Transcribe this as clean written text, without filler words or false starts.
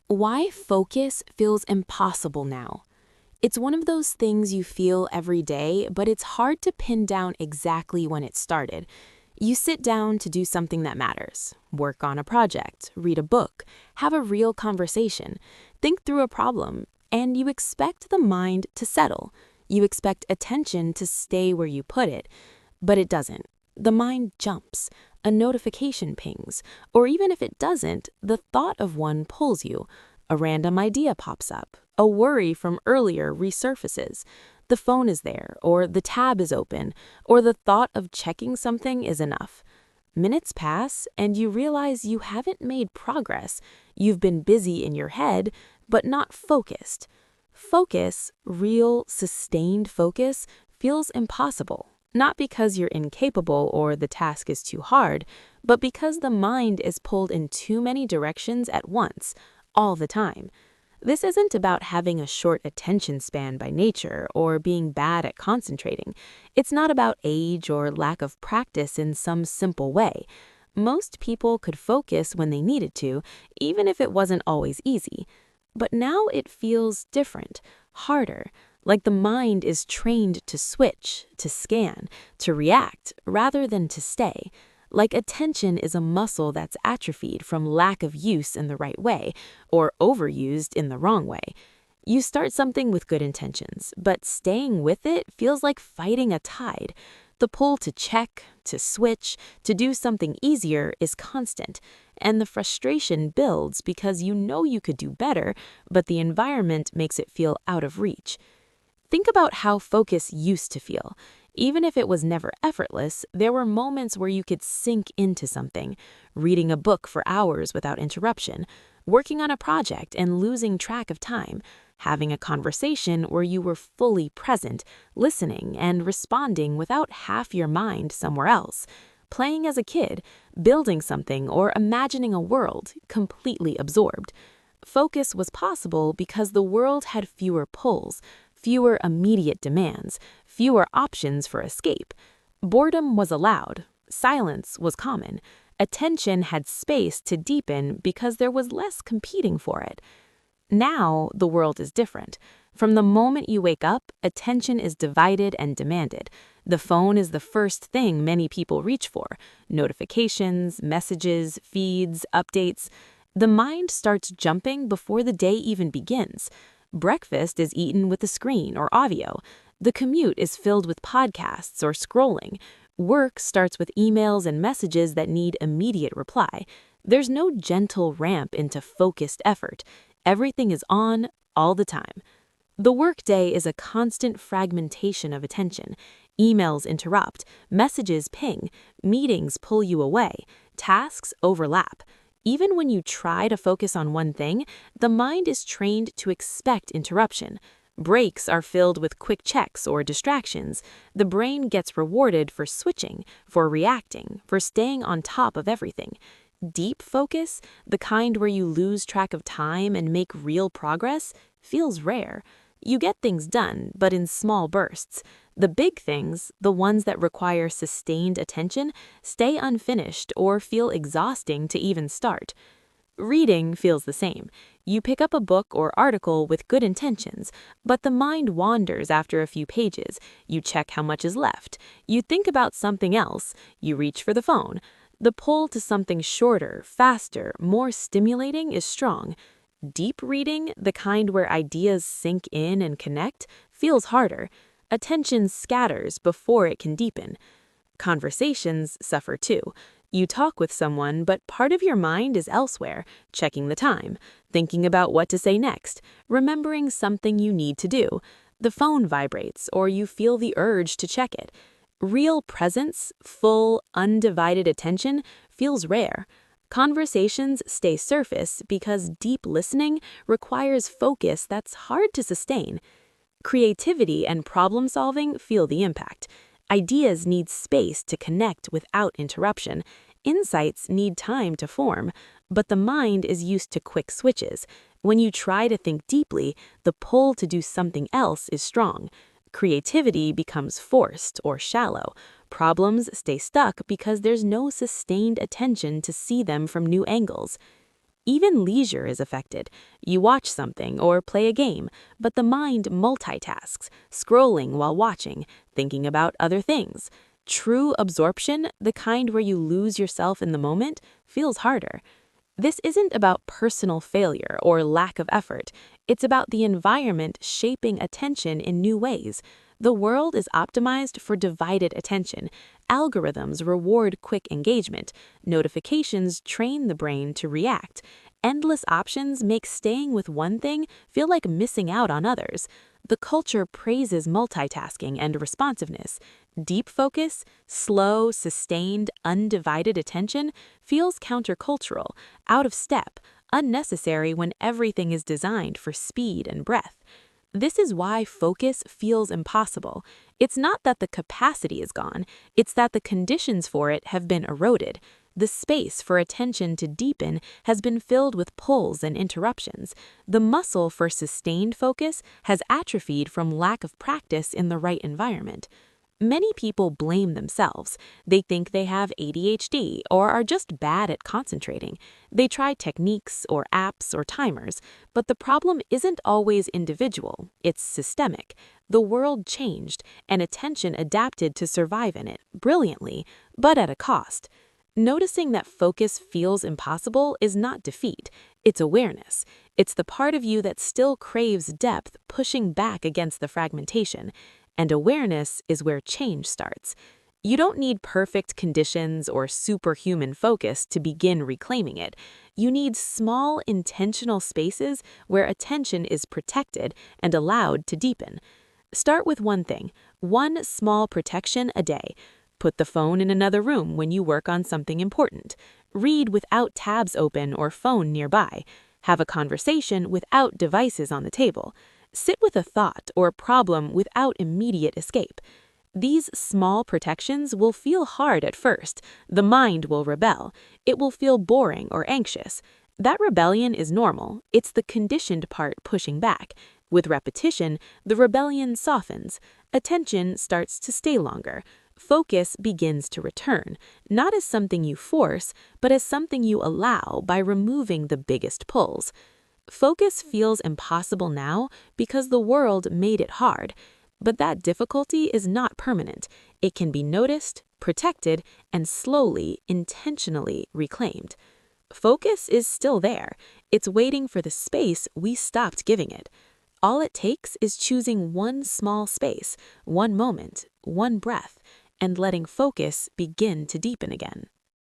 Why focus feels impossible now. It's one of those things you feel every day, but it's hard to pin down exactly when it started. You sit down to do something that matters, work on a project, read a book, have a real conversation, think through a problem, and you expect the mind to settle. You expect attention to stay where you put it, but it doesn't. The mind jumps, a notification pings, or even if it doesn't, the thought of one pulls you. A random idea pops up, a worry from earlier resurfaces. The phone is there, or the tab is open, or the thought of checking something is enough. Minutes pass, and you realize you haven't made progress. You've been busy in your head, but not focused. Focus, real, sustained focus, feels impossible. Not because you're incapable or the task is too hard, but because the mind is pulled in too many directions at once, all the time. This isn't about having a short attention span by nature or being bad at concentrating. It's not about age or lack of practice in some simple way. Most people could focus when they needed to, even if it wasn't always easy. But now it feels different, harder, like the mind is trained to switch, to scan, to react, rather than to stay. Like attention is a muscle that's atrophied from lack of use in the right way, or overused in the wrong way. You start something with good intentions, but staying with it feels like fighting a tide. The pull to check, to switch, to do something easier is constant, and the frustration builds because you know you could do better, but the environment makes it feel out of reach. Think about how focus used to feel. Even if it was never effortless, there were moments where you could sink into something, reading a book for hours without interruption, working on a project and losing track of time, having a conversation where you were fully present, listening and responding without half your mind somewhere else, playing as a kid, building something, or imagining a world, completely absorbed. Focus was possible because the world had fewer pulls, fewer immediate demands, fewer options for escape. Boredom was allowed. Silence was common. Attention had space to deepen because there was less competing for it. Now, the world is different. From the moment you wake up, attention is divided and demanded. The phone is the first thing many people reach for. Notifications, messages, feeds, updates. The mind starts jumping before the day even begins. Breakfast is eaten with a screen or audio. The commute is filled with podcasts or scrolling. Work starts with emails and messages that need immediate reply. There's no gentle ramp into focused effort. Everything is on all the time. The workday is a constant fragmentation of attention. Emails interrupt, messages ping, meetings pull you away, tasks overlap. Even when you try to focus on one thing, the mind is trained to expect interruption. Breaks are filled with quick checks or distractions. The brain gets rewarded for switching, for reacting, for staying on top of everything. Deep focus, the kind where you lose track of time and make real progress, feels rare. You get things done, but in small bursts. The big things, the ones that require sustained attention, stay unfinished or feel exhausting to even start. Reading feels the same. You pick up a book or article with good intentions, but the mind wanders after a few pages. You check how much is left. You think about something else. You reach for the phone. The pull to something shorter, faster, more stimulating is strong. Deep reading, the kind where ideas sink in and connect, feels harder. Attention scatters before it can deepen. Conversations suffer too. You talk with someone, but part of your mind is elsewhere, checking the time, thinking about what to say next, remembering something you need to do. The phone vibrates, or you feel the urge to check it. Real presence, full, undivided attention, feels rare. Conversations stay surface because deep listening requires focus that's hard to sustain. Creativity and problem-solving feel the impact. Ideas need space to connect without interruption. Insights need time to form, but the mind is used to quick switches. When you try to think deeply, the pull to do something else is strong. Creativity becomes forced or shallow. Problems stay stuck because there's no sustained attention to see them from new angles. Even leisure is affected. You watch something or play a game, but the mind multitasks, scrolling while watching, thinking about other things. True absorption, the kind where you lose yourself in the moment, feels harder. This isn't about personal failure or lack of effort. It's about the environment shaping attention in new ways. The world is optimized for divided attention. Algorithms reward quick engagement. Notifications train the brain to react. Endless options make staying with one thing feel like missing out on others. The culture praises multitasking and responsiveness. Deep focus, slow, sustained, undivided attention feels countercultural, out of step, unnecessary when everything is designed for speed and breadth. This is why focus feels impossible. It's not that the capacity is gone, it's that the conditions for it have been eroded. The space for attention to deepen has been filled with pulls and interruptions. The muscle for sustained focus has atrophied from lack of practice in the right environment. Many people blame themselves. They think they have ADHD or are just bad at concentrating. They try techniques or apps or timers, but the problem isn't always individual, it's systemic. The world changed, and attention adapted to survive in it, brilliantly, but at a cost. Noticing that focus feels impossible is not defeat, it's awareness. It's the part of you that still craves depth pushing back against the fragmentation. And awareness is where change starts. You don't need perfect conditions or superhuman focus to begin reclaiming it. You need small, intentional spaces where attention is protected and allowed to deepen. Start with one thing, one small protection a day. Put the phone in another room when you work on something important. Read without tabs open or phone nearby. Have a conversation without devices on the table. Sit with a thought or problem without immediate escape. These small protections will feel hard at first. The mind will rebel. It will feel boring or anxious. That rebellion is normal. It's the conditioned part pushing back. With repetition, the rebellion softens. Attention starts to stay longer. Focus begins to return, not as something you force, but as something you allow by removing the biggest pulls. Focus feels impossible now because the world made it hard, but that difficulty is not permanent. It can be noticed, protected, and slowly, intentionally reclaimed. Focus is still there. It's waiting for the space we stopped giving it. All it takes is choosing one small space, one moment, one breath, and letting focus begin to deepen again.